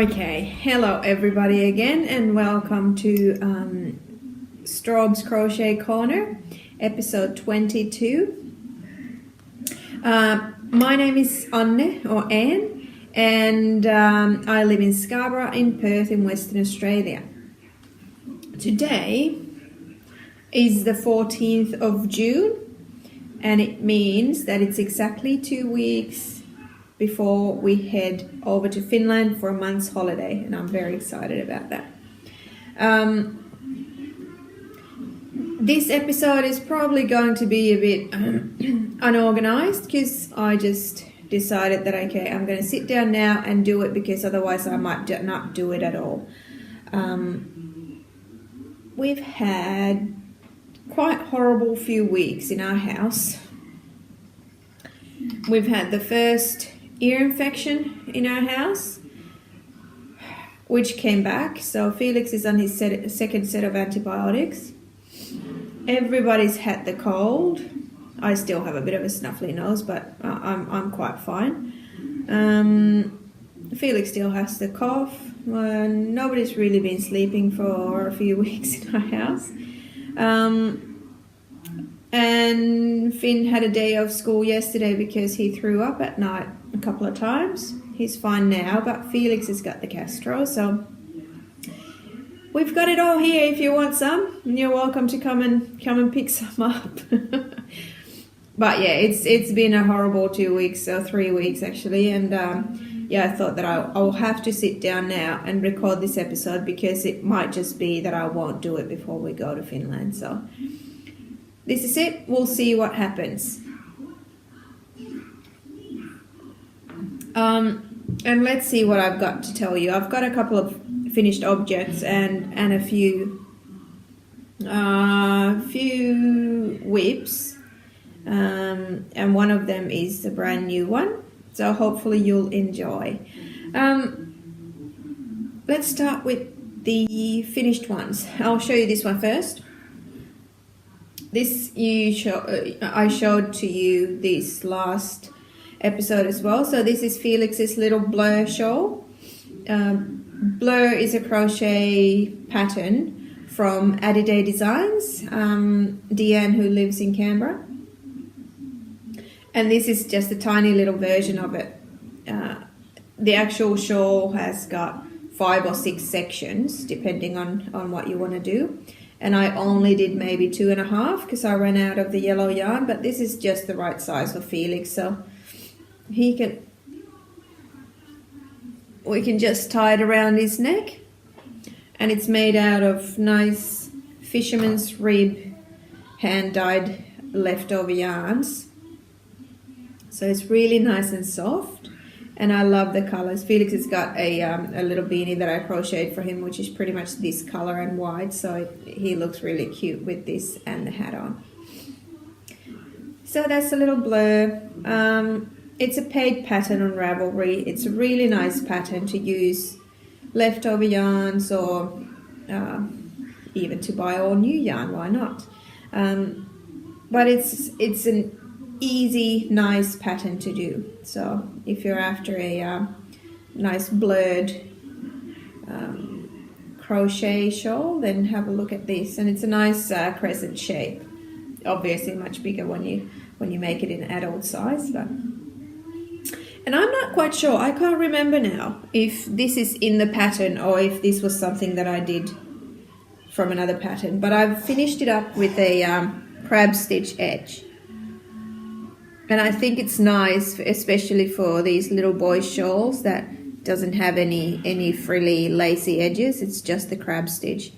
Okay, hello everybody again and welcome to Strawbs Crochet Corner, episode 22. My name is Anne or Anne, and I live in Scarborough in Perth in Western Australia. Today is the 14th of June, and it means that it's exactly 2 weeks before we head over to Finland for a month's holiday, and I'm very excited about that. This episode is probably going to be a bit unorganized because I just decided that okay, I'm going to sit down now and do it because otherwise I might not do it at all. We've had quite horrible few weeks in our house. We've had the first ear infection in our house, which came back. So Felix is on his second set of antibiotics. Everybody's had the cold. I still have a bit of a snuffly nose, but I'm quite fine. Felix still has the cough. Nobody's really been sleeping for a few weeks in our house. And Finn had a day of school yesterday because he threw up at night a couple of times. He's fine now, but Felix has got the gastro, so we've got it all here. If you want some, you're welcome to come and pick some up. But yeah, it's been a horrible 2 weeks or 3 weeks actually, and I thought that I'll have to sit down now and record this episode because it might just be that I won't do it before we go to Finland. So this is it. We'll see what happens. And let's see what I've got to tell you. I've got a couple of finished objects and a few whips, and one of them is a brand new one. So hopefully you'll enjoy. Let's start with the finished ones. I'll show you this one first. This I showed to you this last episode as well. So this is Felix's little blur shawl. Blur is a crochet pattern from Adiday Designs, Deanne, who lives in Canberra. And this is just a tiny little version of it. The actual shawl has got 5 or 6 sections depending on what you want to do. And I only did maybe 2.5 because I ran out of the yellow yarn, but this is just the right size for Felix, so we can just tie it around his neck, and it's made out of nice fisherman's rib hand-dyed leftover yarns, so it's really nice and soft. And I love the colors. Felix has got a little beanie that I crocheted for him, which is pretty much this color and white. So he looks really cute with this and the hat on. So that's a little blur. It's a paid pattern on Ravelry. It's a really nice pattern to use leftover yarns or even to buy all new yarn. Why not? But it's an easy, nice pattern to do. So if you're after a nice blurred crochet shawl, then have a look at this. And it's a nice crescent shape. Obviously much bigger when you make it in adult size. And I'm not quite sure. I can't remember now if this is in the pattern or if this was something that I did from another pattern. But I've finished it up with a crab stitch edge. And I think it's nice, especially for these little boys' shawls that doesn't have any frilly, lacy edges. It's just the crab stitch.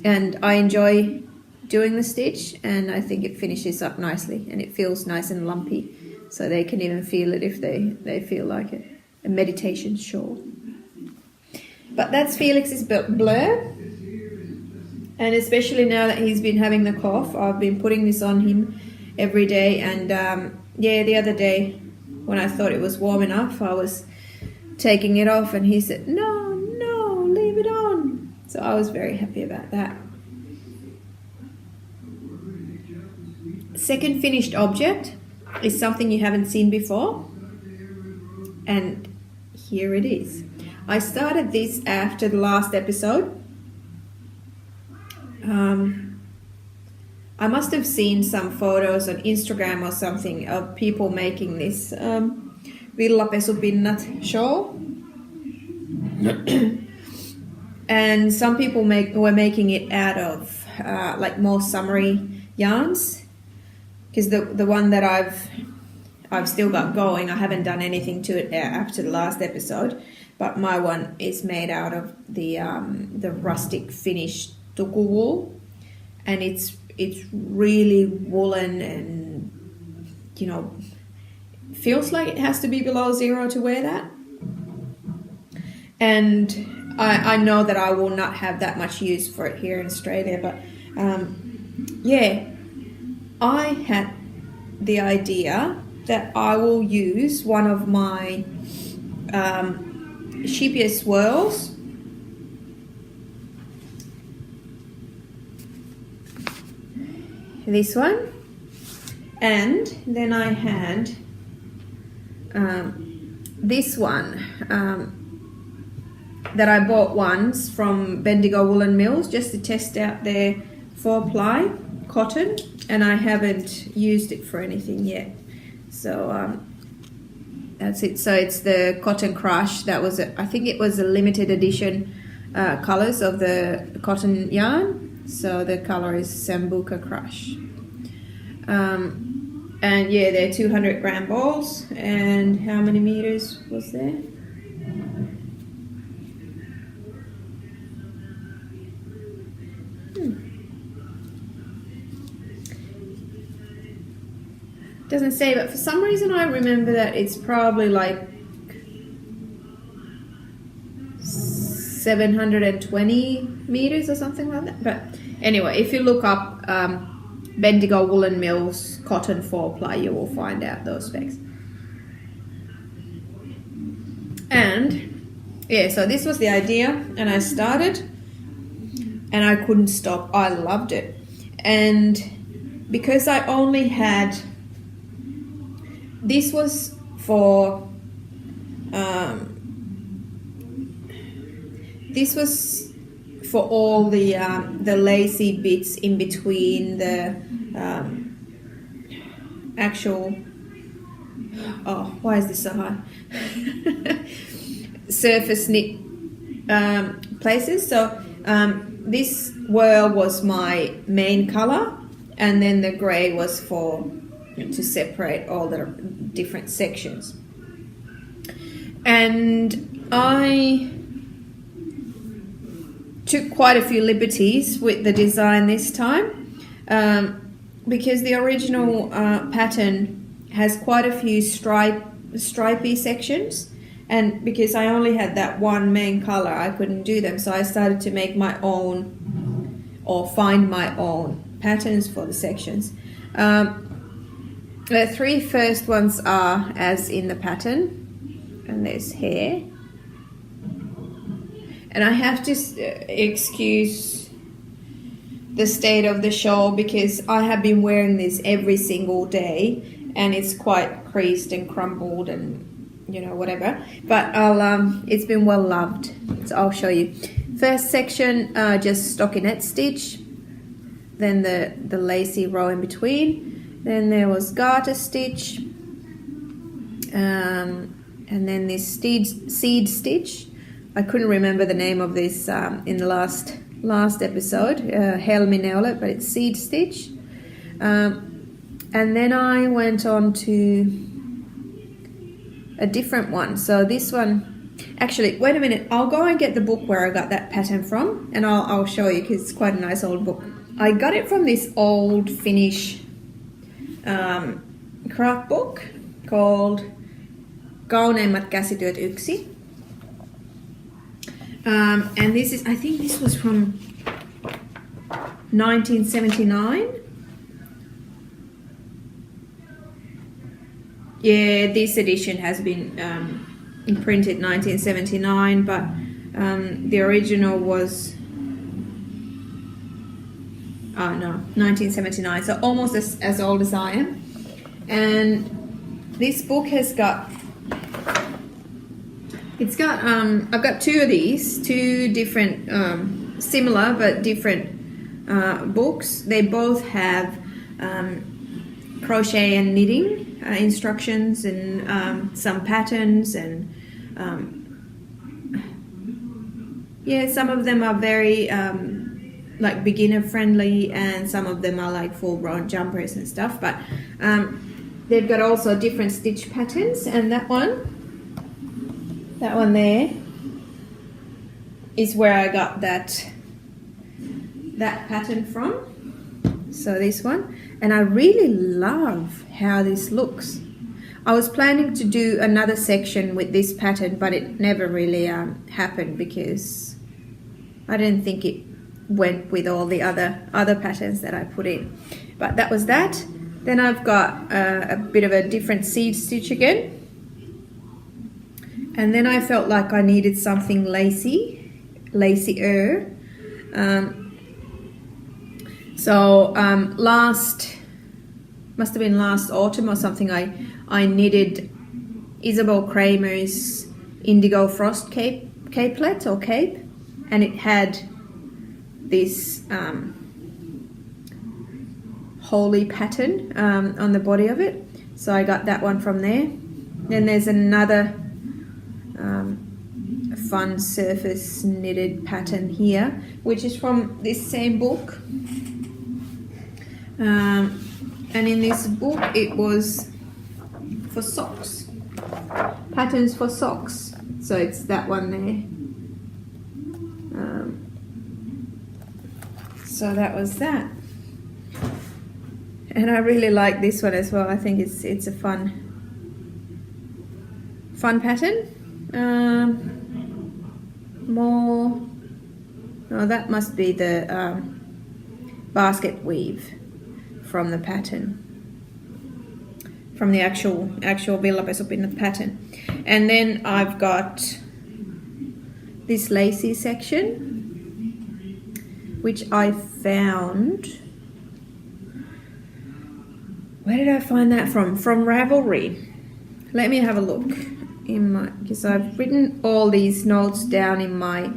And I enjoy doing the stitch, and I think it finishes up nicely, and it feels nice and lumpy, so they can even feel it if they feel like it. A meditation shawl. But that's Felix's blur. And especially now that he's been having the cough, I've been putting this on him every day. And the other day when I thought it was warm enough, I was taking it off and he said, no, leave it on. So I was very happy about that. Second finished object is something you haven't seen before. And here it is. I started this after the last episode. I must have seen some photos on Instagram or something of people making this villapesupinnat shawl. And some people were making it out of like more summery yarns, because the one that I've still got going, I haven't done anything to it after the last episode, but my one is made out of the rustic Finnish tuku wool, and it's really woolen, and you know, feels like it has to be below 0 to wear that. And I know that I will not have that much use for it here in Australia, but yeah, I had the idea that I will use one of my Shipia swirls. This one, and then I had this one that I bought once from Bendigo Woolen Mills just to test out their 4-ply cotton, and I haven't used it for anything yet. So that's it. So it's the Cotton Crush. That was I think it was a limited edition colors of the cotton yarn. So the color is Sambuca Crush. And yeah, they're 200 gram balls. And how many meters was there? Doesn't say, but for some reason I remember that it's probably like 720 meters or something like that. But anyway, if you look up Bendigo Woolen Mills cotton 4-ply, you will find out those specs. And yeah, so this was the idea, and I started and I couldn't stop. I loved it. And because I only had, this was for all the lacy bits in between the actual, oh, why is this so hard? Surface knit places. So this whirl was my main color, and then the grey was for to separate all the different sections. And I took quite a few liberties with the design this time, because the original pattern has quite a few stripy sections, and because I only had that one main color, I couldn't do them, so I started to make my own, or find my own patterns for the sections. The 3 first ones are as in the pattern, and there's hair. And I have to excuse the state of the shawl, because I have been wearing this every single day, and it's quite creased and crumpled and, you know, whatever. But it's been well loved, so I'll show you. First section, just stockinette stitch, then the lacy row in between. Then there was garter stitch, and then this seed stitch. I couldn't remember the name of this in the last episode, Helmi Neulet, but it's seed stitch. And then I went on to a different one. So this one, actually, wait a minute, I'll go and get the book where I got that pattern from, and I'll show you, because it's quite a nice old book. I got it from this old Finnish craft book called Kauneimmat käsityöt 1. And this is, I think this was from 1979. Yeah, this edition has been printed 1979, but the original was 1979, so almost as old as I am. And this book has got It's got I've got two of these, two different similar but different books. They both have crochet and knitting instructions and some patterns, and yeah, some of them are very like beginner friendly, and some of them are like full-blown jumpers and stuff, but they've got also different stitch patterns. And that one there is where I got that pattern from. So this one, and I really love how this looks. I was planning to do another section with this pattern, but it never really happened because I didn't think it went with all the other patterns that I put in. But that was that. Then I've got a bit of a different seed stitch again, and then I felt like I needed something lacier. So must have been last autumn or something, I knitted Isabel Kramer's Indigo Frost capelet or cape, and it had this holy pattern on the body of it, so I got that one from there. Then there's another fun surface knitted pattern here, which is from this same book, and in this book it was for socks, patterns for socks, so it's that one there. So that was that, and I really like this one as well. I think it's a fun pattern. That must be the basket weave from the pattern, from the actual Villapesopinat pattern. And then I've got this lacy section, which I found, where did I find that from? From Ravelry. Let me have a look in my, because I've written all these notes down in my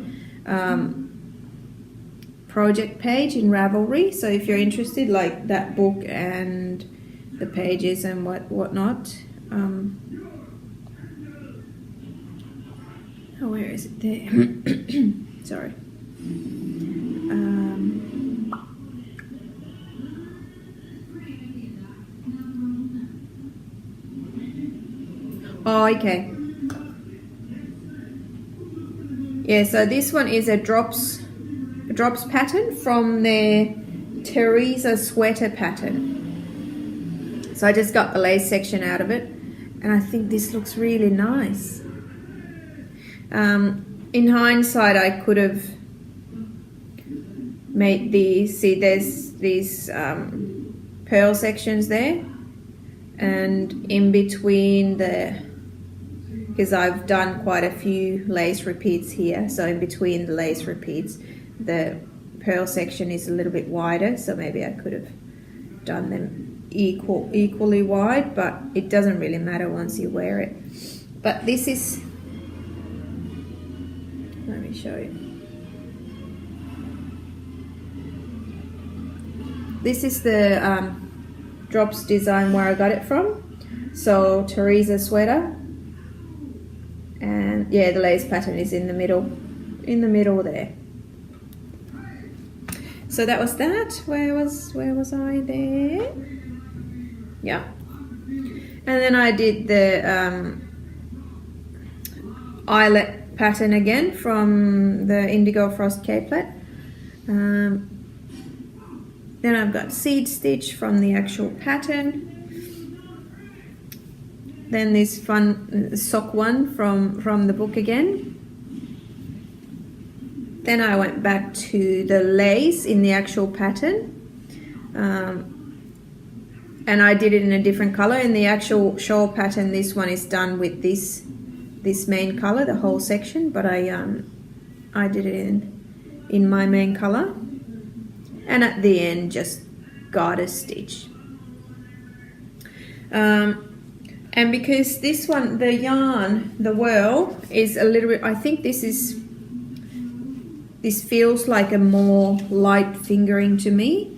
project page in Ravelry. So if you're interested, like that book and the pages and whatnot. Oh, where is it? There. Sorry. Oh, okay. Yeah, so this one is a drops pattern from their Teresa sweater pattern. So I just got the lace section out of it, and I think this looks really nice. In hindsight, I could have made these, see there's these pearl sections there, and in between because I've done quite a few lace repeats here, so in between the lace repeats the pearl section is a little bit wider, so maybe I could have done them equally wide, but it doesn't really matter once you wear it. But this is, let me show you. This is the drops design where I got it from. So Teresa sweater, and yeah, the lace pattern is in the middle there. So that was that. Where was I there? Yeah. And then I did the eyelet pattern again from the Indigo Frost capelet. Then I've got seed stitch from the actual pattern. Then this fun sock one from the book again. Then I went back to the lace in the actual pattern, and I did it in a different color. In the actual shawl pattern, this one is done with this main color, the whole section, but I did it in my main color, and at the end just garter stitch. And because this one, the yarn, the whirl, is a little bit, I think this feels like a more light fingering to me.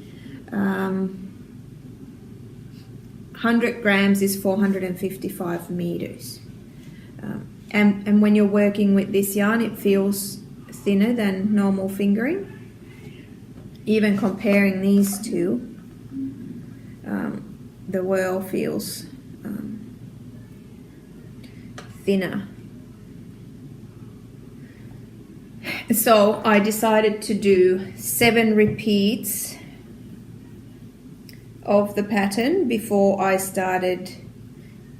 100 grams is 455 meters. And when you're working with this yarn, it feels thinner than normal fingering. Even comparing these two, the whirl feels thinner. So I decided to do 7 repeats of the pattern before I started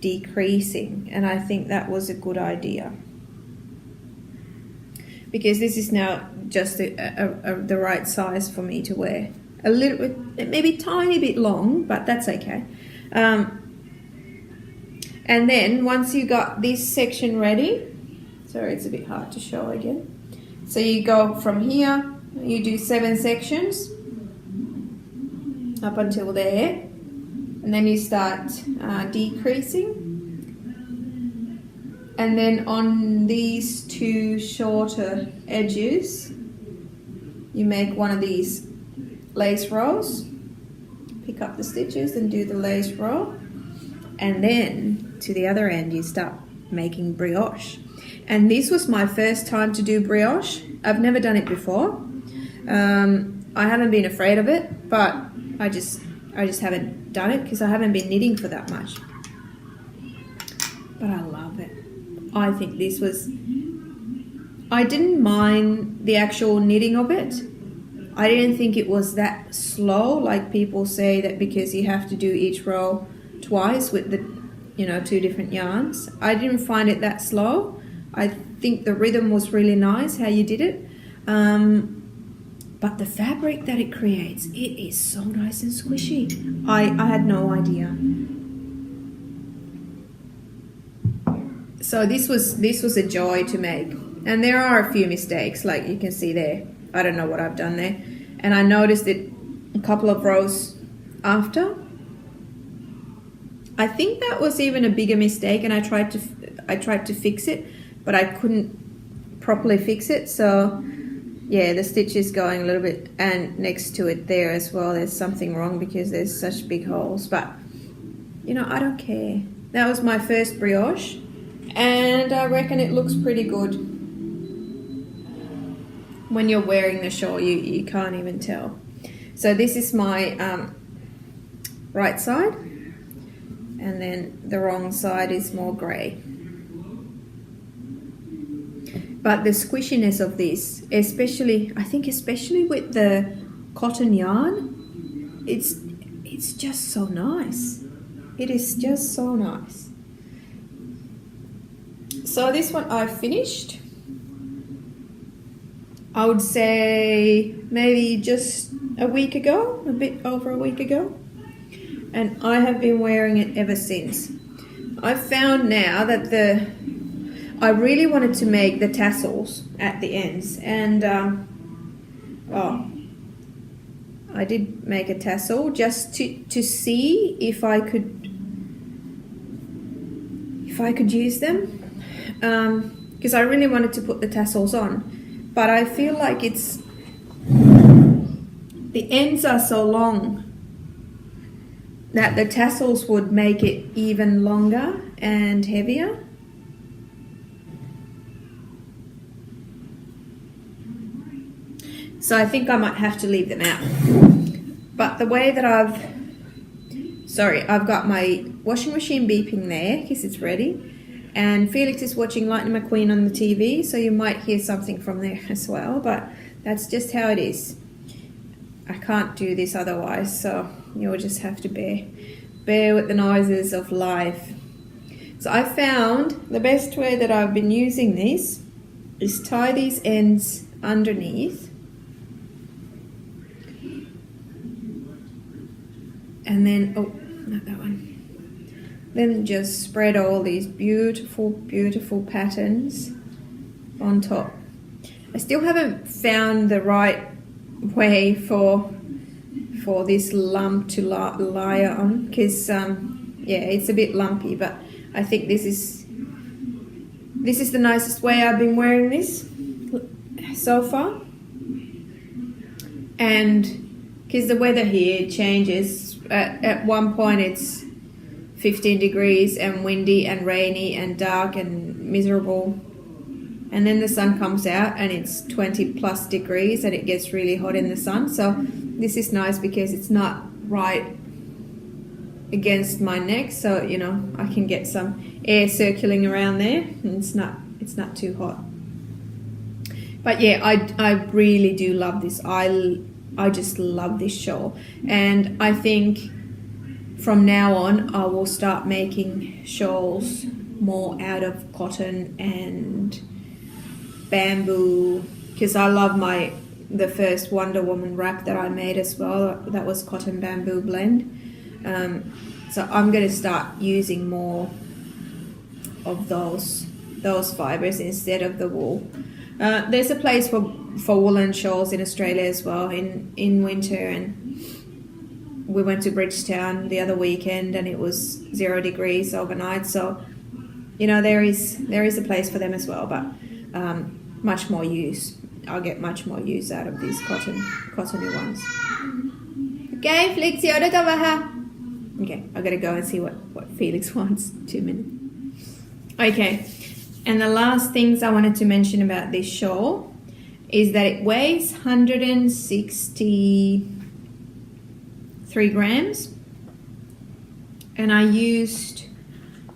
decreasing, and I think that was a good idea, because this is now just the right size for me to wear. A little bit, maybe tiny bit long, but that's okay. And then once you got this section ready, sorry, it's a bit hard to show again. So you go from here, you do 7 sections up until there, and then you start decreasing. And then on these 2 shorter edges, you make one of these lace rolls, pick up the stitches and do the lace roll, and then to the other end you start making brioche. And this was my first time to do brioche. I've never done it before. I haven't been afraid of it, but I just haven't done it because I haven't been knitting for that much. But I love it. I think this was, I didn't mind the actual knitting of it. I didn't think it was that slow, like people say that because you have to do each row twice with the, 2 different yarns. I didn't find it that slow. I think the rhythm was really nice, how you did it. But the fabric that it creates, it is so nice and squishy. I had no idea. So this was a joy to make. And there are a few mistakes, like you can see there. I don't know what I've done there. And I noticed it a couple of rows after. I think that was even a bigger mistake, and I tried to fix it, but I couldn't properly fix it. So yeah, the stitch is going a little bit, and next to it there as well, there's something wrong because there's such big holes. But I don't care. That was my first brioche, and I reckon it looks pretty good. When you're wearing the shawl, you can't even tell. So this is my right side, and then the wrong side is more grey. But the squishiness of this, especially with the cotton yarn, it's just so nice. It is just so nice. So this one I finished, I would say maybe just a week ago, a bit over a week ago. And I have been wearing it ever since. I've found now that I really wanted to make the tassels at the ends, and I did make a tassel just to see if I could use them, because I really wanted to put the tassels on, but I feel like the ends are so long that the tassels would make it even longer and heavier. So I think I might have to leave them out. But the way that I've got my washing machine beeping there because it's ready, and Felix is watching Lightning McQueen on the TV, so you might hear something from there as well, but that's just how it is. I can't do this otherwise, so you'll just have to bear with the noises of life. So I found the best way that I've been using this is tie these ends underneath, and then, not that one. Then just spread all these beautiful, beautiful patterns on top. I still haven't found the right way for this lump to lie on, because it's a bit lumpy, but I think this is the nicest way I've been wearing this so far. And because the weather here changes, at one point it's 15 degrees and windy and rainy and dark and miserable, and then the sun comes out and it's 20 plus degrees and it gets really hot in the sun. So this is nice because it's not right against my neck, so you know I can get some air circling around there and it's not too hot. But yeah, I really do love this. I just love this shawl, and I think from now on I will start making shawls more out of cotton and bamboo, because I love the first Wonder Woman wrap that I made as well. That was cotton bamboo blend. So I'm going to start using more of those fibers instead of the wool. There's a place for woolen shawls in Australia as well in winter, and we went to Bridgetown the other weekend and it was 0 degrees overnight. So you know there is a place for them as well, but much more use. I'll get much more use out of these cottony ones. Okay, Flixie, odota vähän. Okay, I gotta go and see what Felix wants. 2 minutes. Okay, and the last things I wanted to mention about this shawl is that it weighs 163 grams, and I used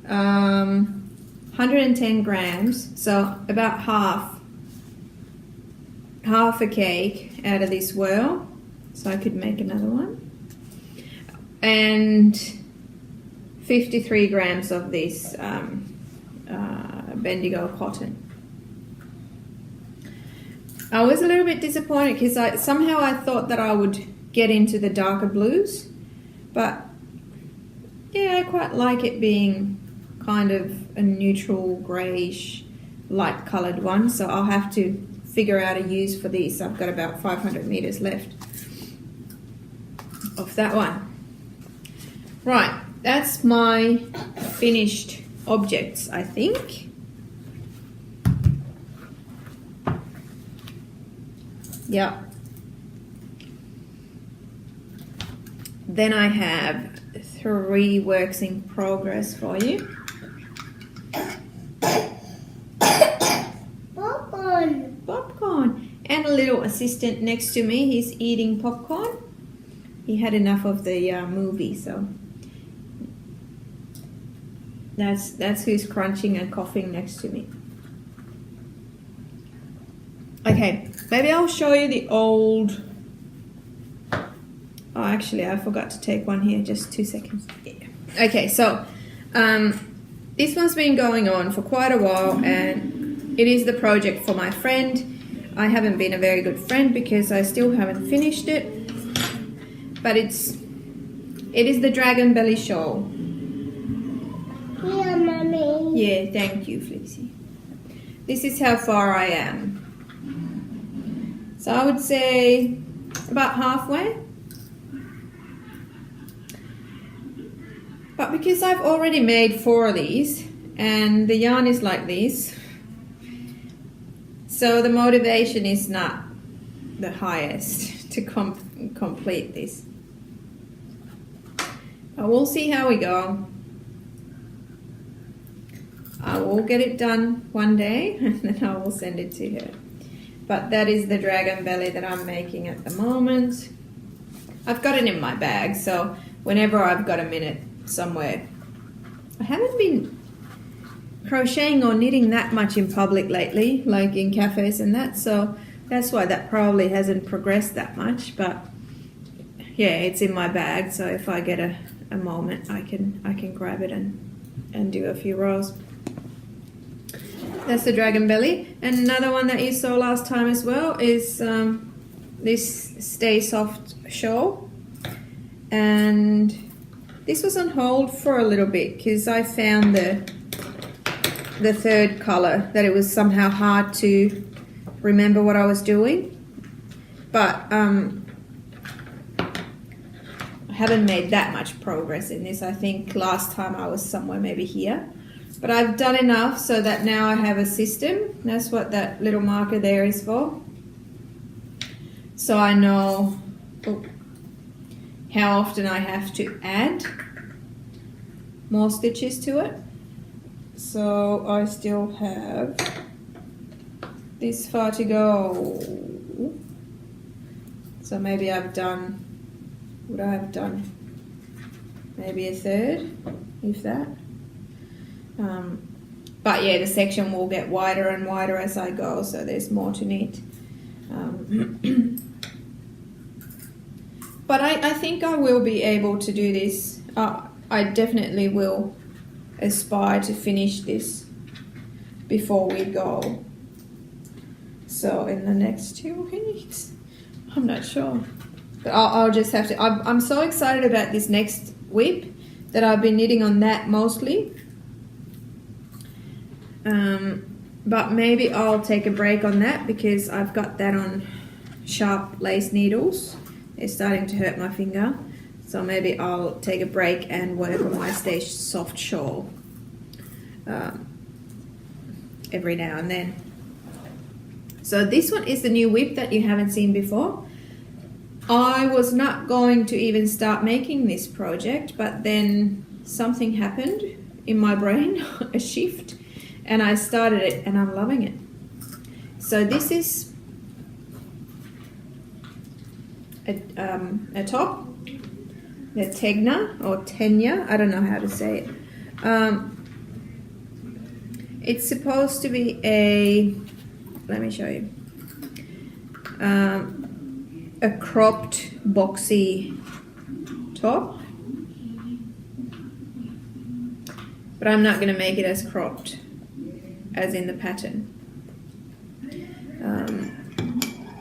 110 grams, so about half a cake out of this whirl, so I could make another one. And 53 grams of this Bendigo cotton. I was a little bit disappointed because I thought that I would get into the darker blues, but yeah, I quite like it being kind of a neutral greyish light coloured one, so I'll have to figure out a use for these. I've got about 500 meters left of that one. Right, that's my finished objects, I think. Yeah. Then I have 3 works in progress for you. Popcorn. And a little assistant next to me. He's eating popcorn. He had enough of the movie, so that's who's crunching and coughing next to me. Okay, maybe I'll show you the old. Oh, actually, I forgot to take one here. Just 2 seconds. Yeah. Okay, so this one's been going on for quite a while, and it is the project for my friend. I haven't been a very good friend because I still haven't finished it, but it is the dragon belly shawl. Yeah, Mommy. Yeah, thank you, Flixie. This is how far I am. So I would say about halfway. But because I've already made 4 of these and the yarn is like this, so the motivation is not the highest to complete this. But we'll see how we go. I will get it done one day and then I will send it to her. But that is the dragon belly that I'm making at the moment. I've got it in my bag, so whenever I've got a minute somewhere. I haven't been crocheting or knitting that much in public lately, like in cafes and that, so that's why that probably hasn't progressed that much. But yeah, it's in my bag, so if I get a moment I can grab it and do a few rows. That's the dragon belly. And another one that you saw last time as well is this Stay Soft shawl, and this was on hold for a little bit because I found the third color that it was somehow hard to remember what I was doing, but I haven't made that much progress in this. I think last time I was somewhere maybe here. But I've done enough so that now I have a system. That's what that little marker there is for. So I know how often I have to add more stitches to it. So I still have this far to go. So maybe I've done, would I have done maybe a third, if that. But yeah, the section will get wider and wider as I go, so there's more to knit. But I think I will be able to do this. I definitely will aspire to finish this before we go. So in the next 2 weeks, I'm not sure. But I'll just have to, I'm so excited about this next whip that I've been knitting on that mostly. But maybe I'll take a break on that because I've got that on sharp lace needles. It's starting to hurt my finger. So maybe I'll take a break and work on my Stay Soft shawl every now and then. So this one is the new whip that you haven't seen before. I was not going to even start making this project, but then something happened in my brain, a shift, and I started it and I'm loving it. So this is a top, the Tegna or Tenya, I don't know how to say it. It's supposed to be a, let me show you, a cropped boxy top, but I'm not going to make it as cropped as in the pattern.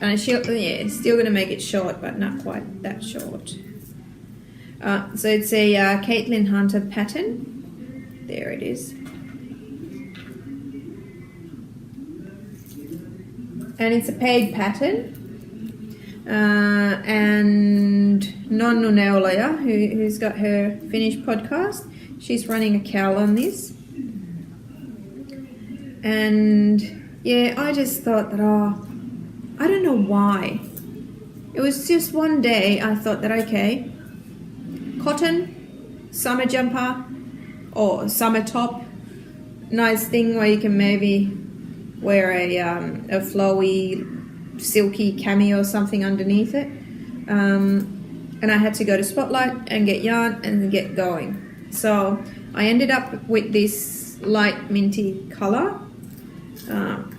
And still going to make it short, but not quite that short. So it's a Caitlin Hunter pattern. There it is. And it's a paid pattern. And Nonnu Neoloja, who's got her Finnish podcast, she's running a cowl on this. And yeah, I just thought that, I don't know why. It was just one day I thought that, okay, cotton, summer jumper or summer top, nice thing where you can maybe wear a flowy, silky cami or something underneath it. And I had to go to Spotlight and get yarn and get going. So I ended up with this light minty colour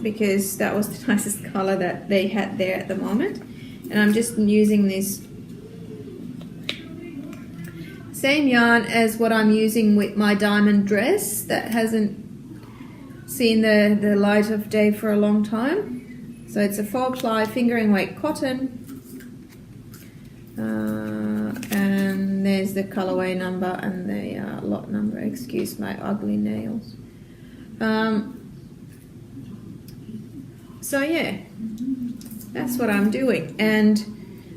because that was the nicest colour that they had there at the moment. And I'm just using this same yarn as what I'm using with my diamond dress that hasn't seen the light of day for a long time. So it's a 4-ply fingering weight cotton, and there's the colorway number and the lot number. Excuse my ugly nails. So yeah, that's what I'm doing. And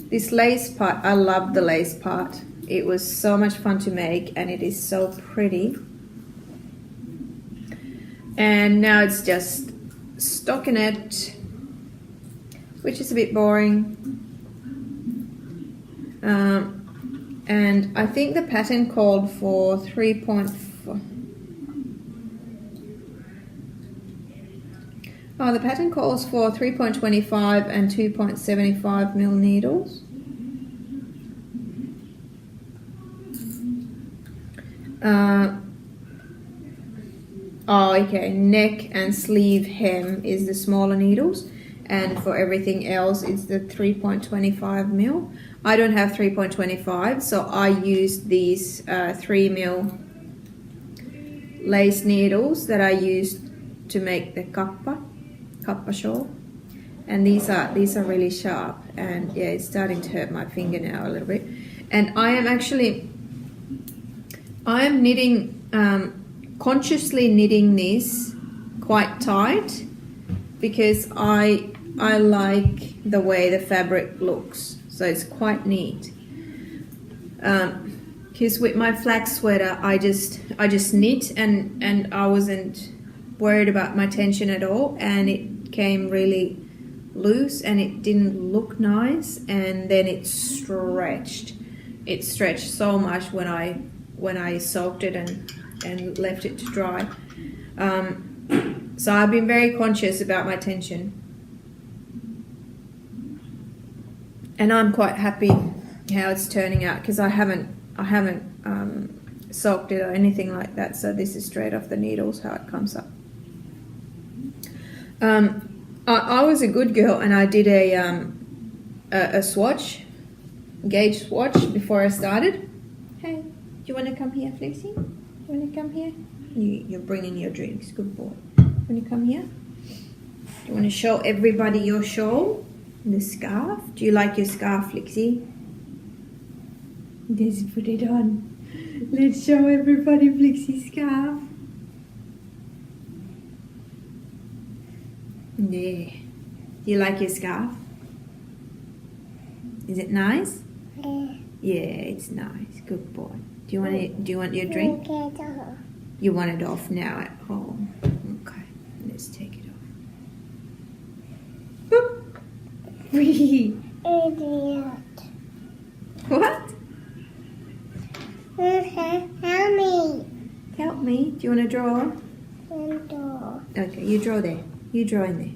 this lace part, I love the lace part. It was so much fun to make and it is so pretty. And now it's just stockinette, which is a bit boring. And I think the pattern called for 3.4. Oh, the pattern calls for 3.25 and 2.75 mil needles. Oh, okay, neck and sleeve hem is the smaller needles, and for everything else it's the 3.25 mil. I don't have 3.25, so I used these 3 mil lace needles that I used to make the kappa shawl, and these are really sharp, and yeah, it's starting to hurt my finger now a little bit. And I am knitting, consciously knitting this quite tight because I like the way the fabric looks, so it's quite neat. because with my flax sweater I just knit and I wasn't worried about my tension at all, and it came really loose and it didn't look nice, and then it stretched so much when I soaked it and left it to dry. So I've been very conscious about my tension, and I'm quite happy how it's turning out, because I haven't soaked it or anything like that, so this is straight off the needles how it comes up. I was a good girl and I did a swatch, gauge swatch before I started. Hey, do you want to come here, Flexi? You want to come here? You're bringing your drinks, good boy. Want to come here? Do you want to show everybody your shawl? The scarf? Do you like your scarf, Flexi? Let's put it on. Let's show everybody Flexi's scarf. There. Do you like your scarf? Is it nice? Yeah, it's nice. Good boy. Do you want your drink? You want it off now at home. Okay, let's take it off. Boop. Idiot. What? Help me. Help me. Do you want to draw? Window. Okay, you draw there. You draw in there.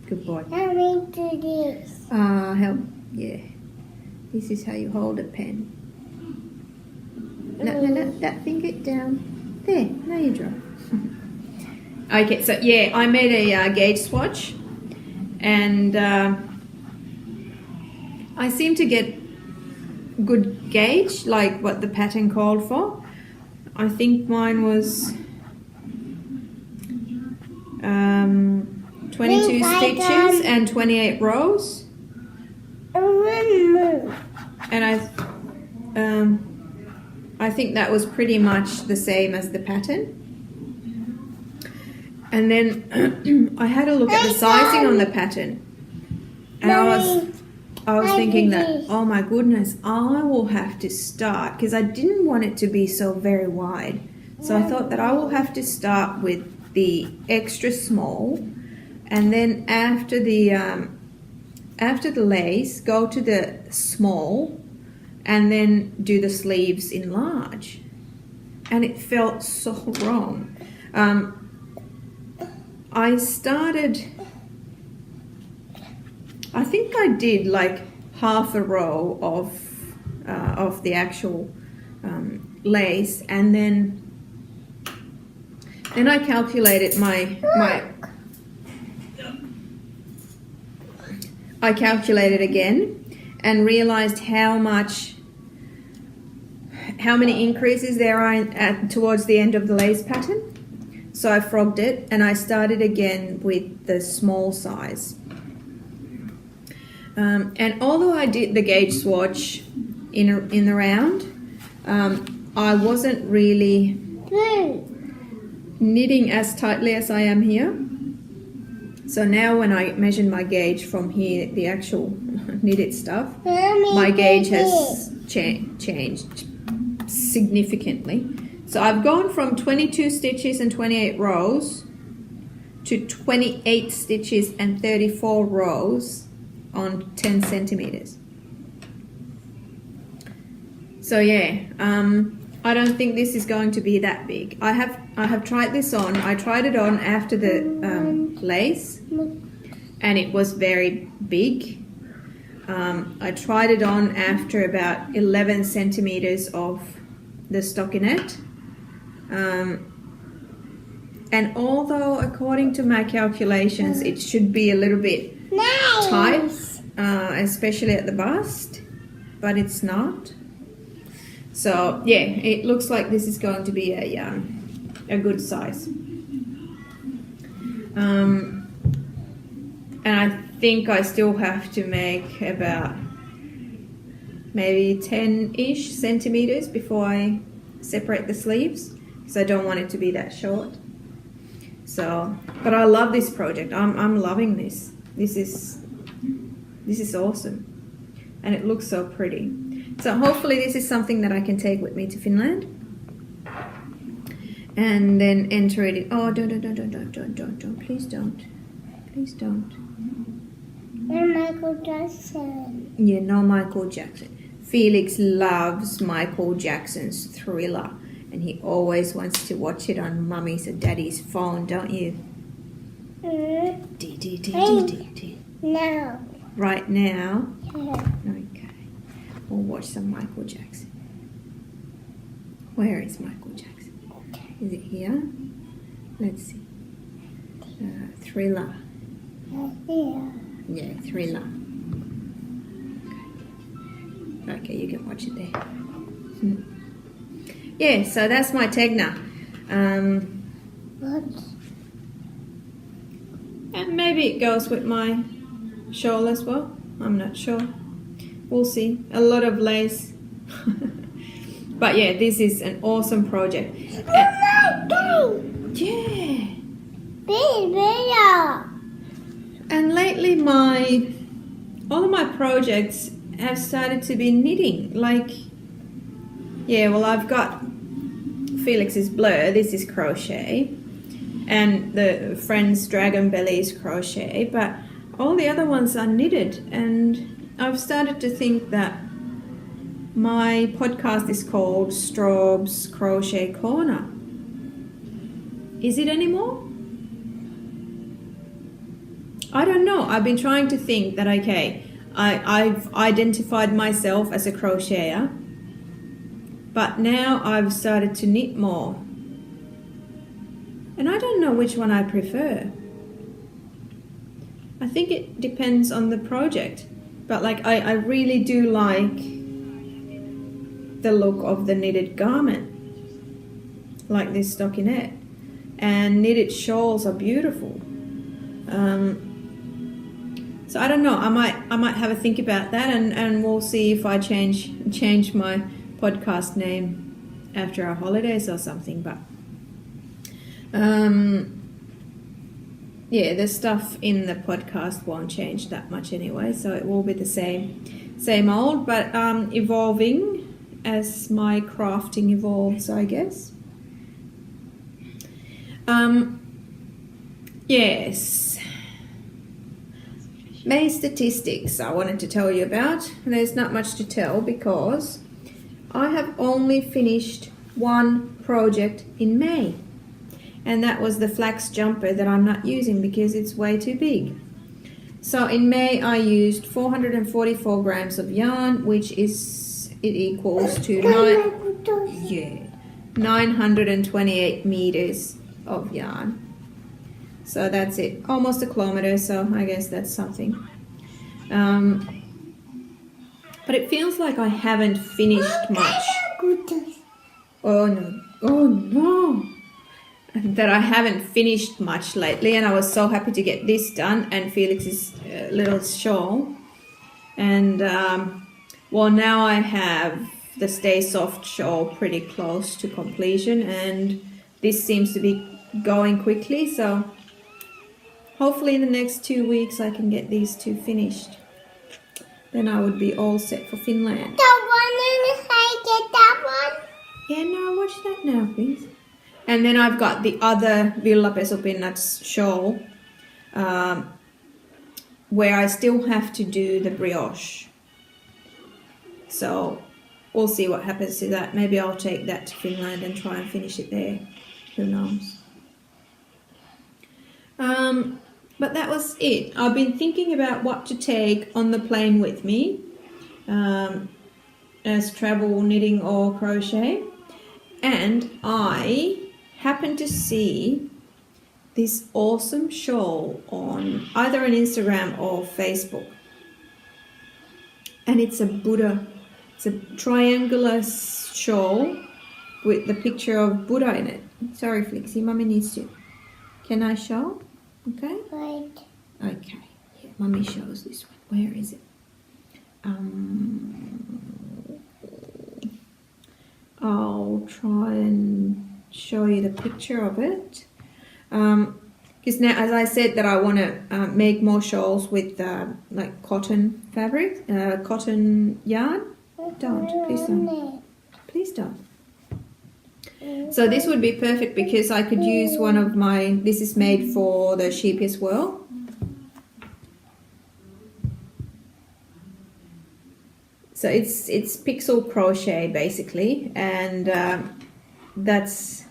Good boy. Help me do this. Help. Yeah. This is how you hold a pen. No, that finger down. There. Now you draw. Okay, so yeah, I made a gauge swatch, and I seem to get good gauge, like what the pattern called for. I think mine was 22 stitches and 28 rows, and I think that was pretty much the same as the pattern. And then I had a look at the sizing on the pattern, and I was thinking that, oh my goodness, I will have to start, because I didn't want it to be so very wide. So I thought that I will have to start with the extra small, and then after the lace, go to the small, and then do the sleeves in large. And it felt so wrong. I think I did like half a row of the actual lace, and then I calculated I calculated again and realized how many increases there are towards the end of the lace pattern. So I frogged it and I started again with the small size. And although I did the gauge swatch in the round, I wasn't really knitting as tightly as I am here. So now when I measured my gauge from here, the actual knitted stuff, my gauge has changed significantly. So I've gone from 22 stitches and 28 rows to 28 stitches and 34 rows on 10 centimeters. So yeah, I don't think this is going to be that big. I have tried this on. I tried it on after the lace, and it was very big. I tried it on after about 11 centimeters of the stockinette. And although according to my calculations it should be a little bit tight, especially at the bust, but it's not. So yeah, it looks like this is going to be a good size. And I think I still have to make about maybe 10-ish centimeters before I separate the sleeves, because I don't want it to be that short. So, but I love this project. I'm loving this. This is awesome, and it looks so pretty. So hopefully this is something that I can take with me to Finland. And then enter it in. Oh, don't. Please don't. Please don't. And Michael Jackson. Yeah, no Michael Jackson. Felix loves Michael Jackson's Thriller. And he always wants to watch it on Mummy's or Daddy's phone, don't you? No. Right now? Yeah. Okay. We'll watch some Michael Jackson. Where is Michael Jackson? Is it here? Let's see. Thriller. Yeah. Yeah, Thriller. Okay, you can watch it there. Yeah, so that's my Tegna. What? And maybe it goes with my shawl as well. I'm not sure. We'll see. A lot of lace. But yeah, this is an awesome project. Yeah. And lately all of my projects have started to be knitting. Like, yeah, well, I've got Felix's Blur. This is crochet. And the Friends Dragon Belly's crochet. But all the other ones are knitted. And I've started to think that my podcast is called Strawbs Crochet Corner. Is it anymore? I don't know. I've been trying to think that, okay, I've identified myself as a crocheter, but now I've started to knit more. And I don't know which one I prefer. I think it depends on the project. But like I really do like the look of the knitted garment. Like this stockinette. And knitted shawls are beautiful. So I don't know. I might have a think about that, and we'll see if I change my podcast name after our holidays or something. But yeah, the stuff in the podcast won't change that much anyway, so it will be the same old, but evolving as my crafting evolves, I guess. Yes. May statistics I wanted to tell you about. There's not much to tell because I have only finished one project in May. And that was the flax jumper that I'm not using because it's way too big. So in May I used 444 grams of yarn, which equals to 928 meters of yarn. So that's it, almost a kilometer, so I guess that's something. But it feels like I haven't finished much. Oh no. That I haven't finished much lately, and I was so happy to get this done and Felix's little shawl. And well, now I have the Stay Soft shawl pretty close to completion, and this seems to be going quickly, so hopefully in the next 2 weeks I can get these two finished. Then I would be all set for Finland. That one, and I get that one. Yeah, no, watch that now, please. And then I've got the other Villa Pesupinnats shawl, where I still have to do the brioche. So we'll see what happens to that. Maybe I'll take that to Finland and try and finish it there. Who knows? But that was it. I've been thinking about what to take on the plane with me as travel knitting or crochet. And I happened to see this awesome shawl on either on Instagram or Facebook. And it's a Buddha. It's a triangular shawl with the picture of Buddha in it. Sorry, Flixie, Mummy needs to. Can I show? Okay. Right. Okay. Here, Mummy shows this one. Where is it? I'll try and show you the picture of it. Because now, as I said, that I want to make more shawls with like cotton fabric, cotton yarn. don't. Please don't. Please don't. So this would be perfect because I could use one of my, this is made for the sheepy swirl. So it's pixel crochet basically, and that's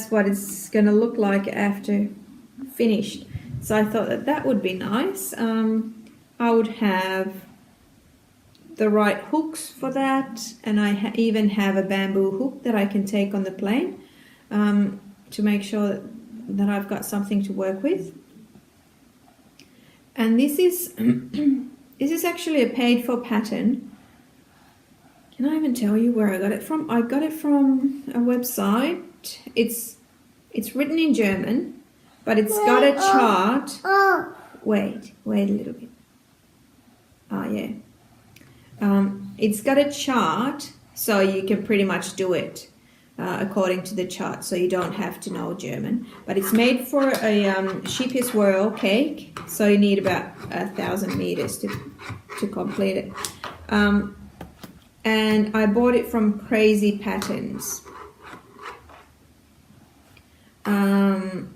what it's gonna look like after finished. So I thought that would be nice. I would have the right hooks for that, and I even have a bamboo hook that I can take on the plane to make sure that I've got something to work with. And this is this is actually a paid for pattern. Can I even tell you where I got it from? I got it from a website. It's written in German, but it's got a chart. Wait a little bit. Yeah. It's got a chart, so you can pretty much do it according to the chart, so you don't have to know German. But it's made for a sheepy swirl cake, so you need about 1,000 meters to complete it. And I bought it from Crazy Patterns. And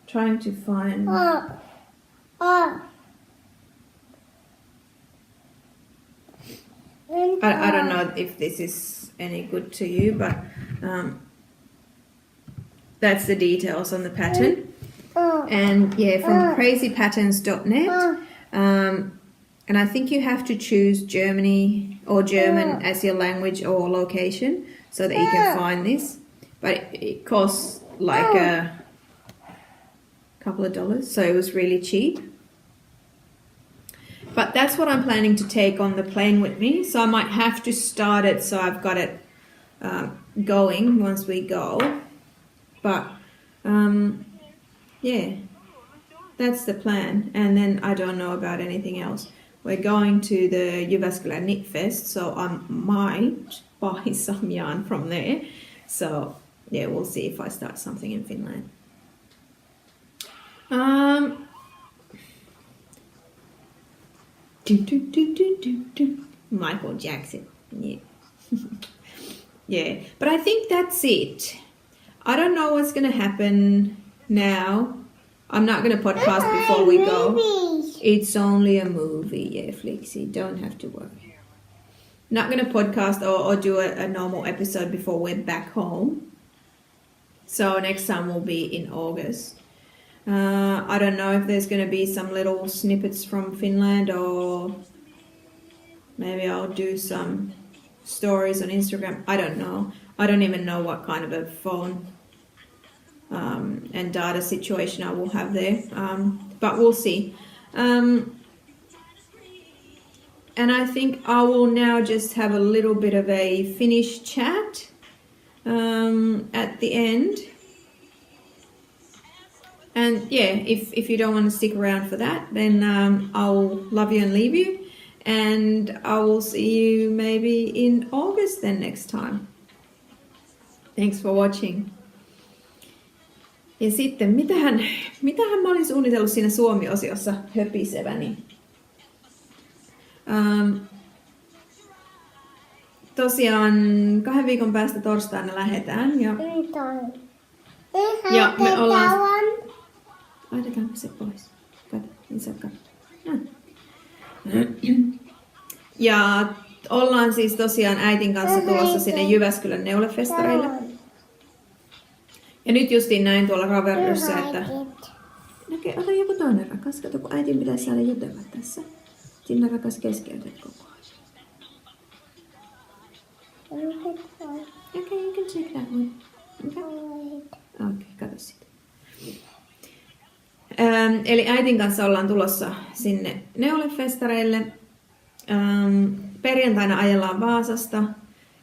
trying to find. I don't know if this is any good to you, but that's the details on the pattern. And yeah, from crazypatterns.net. And I think you have to choose Germany or German as your language or location so that you can find this. But it costs like a couple of dollars, so it was really cheap. But that's what I'm planning to take on the plane with me. So I might have to start it so I've got it going once we go. But yeah, that's the plan. And then I don't know about anything else. We're going to the Jyväskylä Knit Fest, so I might buy some yarn from there. So yeah, we'll see if I start something in Finland. Michael Jackson. Yeah. Yeah, but I think that's it. I don't know what's going to happen now. I'm not going to podcast before we go. It's only a movie, yeah, Flixie. Don't have to worry. Not going to podcast or do a normal episode before we're back home. So next time will be in August. I don't know if there's going to be some little snippets from Finland, or maybe I'll do some stories on Instagram. I don't know. I don't even know what kind of a phone and data situation I will have there. But we'll see. And I think I will now just have a little bit of a finish chat at the end. And yeah, if you don't want to stick around for that, then I'll love you and leave you. And I will see you maybe in August then next time. Thanks for watching. Ja sitten, mitähän mä olin suunnitellut siinä Suomi-osiossa höpiseväni? Tosiaan 2 viikon päästä torstaina lähdetään. Ja me ollaan. Laitetaanko se pois? Kato, niin sä katsot. Ja ollaan siis tosiaan äitin kanssa tulossa sinne Jyväskylän neulefestareille. Ja nyt justiin näin tuolla Raverryssä, että ota joku toinen rakas. Kato, kun äitin pitäisi saada jutella tässä. Sinä rakas keskeytät koko ajan. Okay, you can take that one. Okay, kato sitä. Eli äitin kanssa ollaan tulossa sinne neulefestareille. Perjantaina ajellaan Vaasasta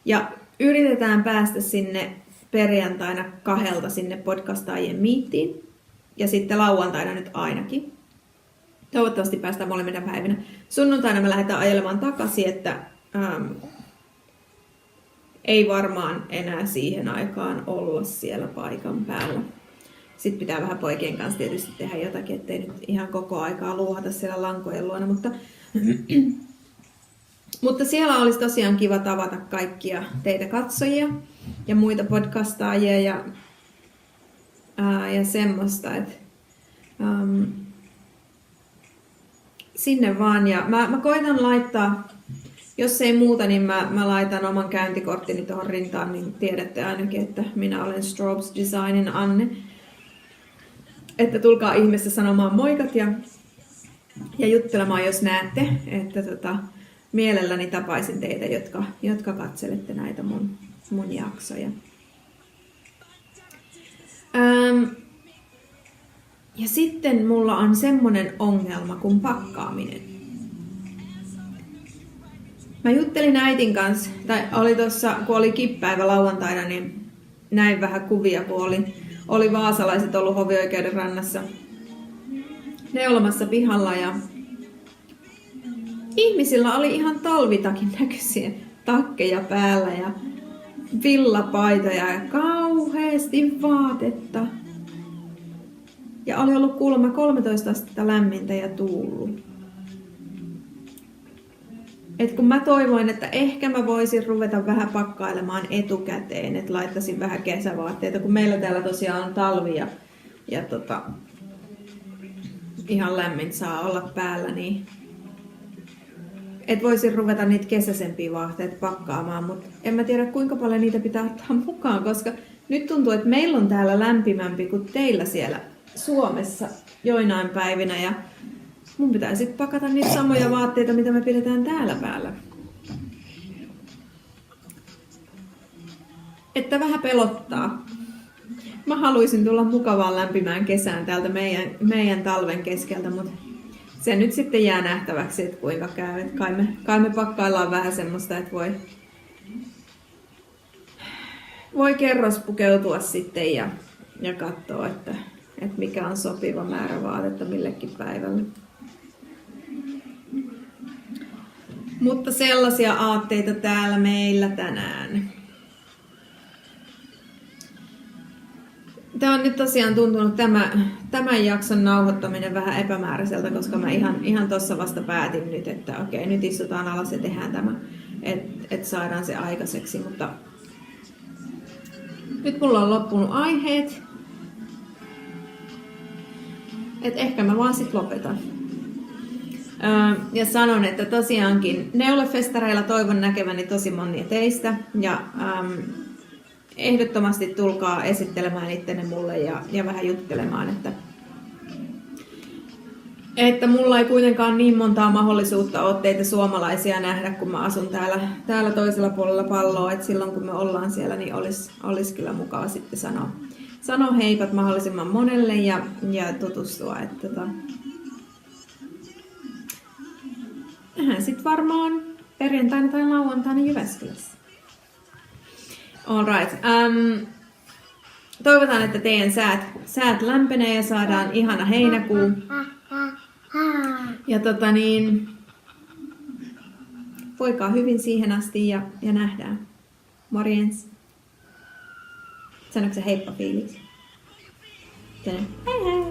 ja yritetään päästä sinne perjantaina 2 sinne podcastaajien miittiin. Ja sitten lauantaina nyt ainakin. Toivottavasti päästään molemmina päivinä. Sunnuntaina me lähdetään ajelemaan takaisin, että ei varmaan enää siihen aikaan olla siellä paikan päällä. Sitten pitää vähän poikien kanssa tietysti tehdä jotakin, ettei nyt ihan koko aikaa luuhata siellä lankojen luona. Mutta siellä olisi tosiaan kiva tavata kaikkia teitä katsojia ja muita podcastaajia ja semmoista, että sinne vaan. Ja mä koitan laittaa, jos ei muuta, niin mä laitan oman käyntikorttini tuohon rintaan, niin tiedätte ainakin, että minä olen Strawbs Designin Anne. Että tulkaa ihmeessä sanomaan moikat ja juttelemaan, jos näette, että mielelläni tapaisin teitä, jotka katselette näitä mun jaksoja. Ja sitten mulla on semmonen ongelma kuin pakkaaminen. Mä juttelin äitin kanssa, tai oli tossa, kun oli kippäivä lauantaina, niin näin vähän kuvia, kun oli vaasalaiset ollut hovioikeuden rannassa neulomassa pihalla ja ihmisillä oli ihan talvitakin näköisiä takkeja päällä ja villapaitoja ja kauheasti vaatetta. Ja oli ollut kuulemma 13 astetta lämmintä ja tuullut. Et kun mä toivoin, että ehkä mä voisin ruveta vähän pakkailemaan etukäteen, että laittaisin vähän kesävaatteita, kun meillä täällä tosiaan on talvi ja ihan lämmin saa olla päällä, niin et voisin ruveta niitä kesäisempiä vaatteita pakkaamaan, mutta en mä tiedä kuinka paljon niitä pitää ottaa mukaan, koska nyt tuntuu, että meillä on täällä lämpimämpi kuin teillä siellä Suomessa joinain päivinä ja mun pitää sitten pakata niitä samoja vaatteita, mitä me pidetään täällä päällä. Että vähän pelottaa. Mä haluaisin tulla mukavaan lämpimään kesään täältä meidän talven keskeltä, mutta se nyt sitten jää nähtäväksi, että kuinka käy. Et kai me pakkaillaan vähän semmoista, että voi kerros pukeutua sitten ja katsoa, että mikä on sopiva määrä vaatetta millekin päivälle. Mutta sellaisia aatteita täällä meillä tänään. Tämä on nyt tosiaan tuntunut tämän jakson nauhoittaminen vähän epämääräiseltä, koska mä ihan tossa vasta päätin nyt, että okei, nyt istutaan alas ja tehdään tämä, että saadaan se aikaiseksi. Mutta nyt mulla on loppunut aiheet. Et ehkä mä vaan sit lopetan. Ja sanon, että tosiaankin neulefestareilla toivon näkeväni tosi monia teistä. Ja ehdottomasti tulkaa esittelemään ittenne mulle ja vähän juttelemaan, että mulla ei kuitenkaan niin montaa mahdollisuutta ole teitä suomalaisia nähdä, kun mä asun täällä toisella puolella palloa. Et silloin kun me ollaan siellä, niin olisi kyllä mukava sitten sanoa heipat mahdollisimman monelle ja tutustua. Nähdään sitten varmaan perjantaina tai lauantaina Jyväskylässä. Alright. Toivotaan, että teidän säät lämpenee ja saadaan ihana heinäkuu. Ja voikaa hyvin siihen asti ja nähdään. Morjens. Sanoiko se heippa fiiliksi? Hei hei!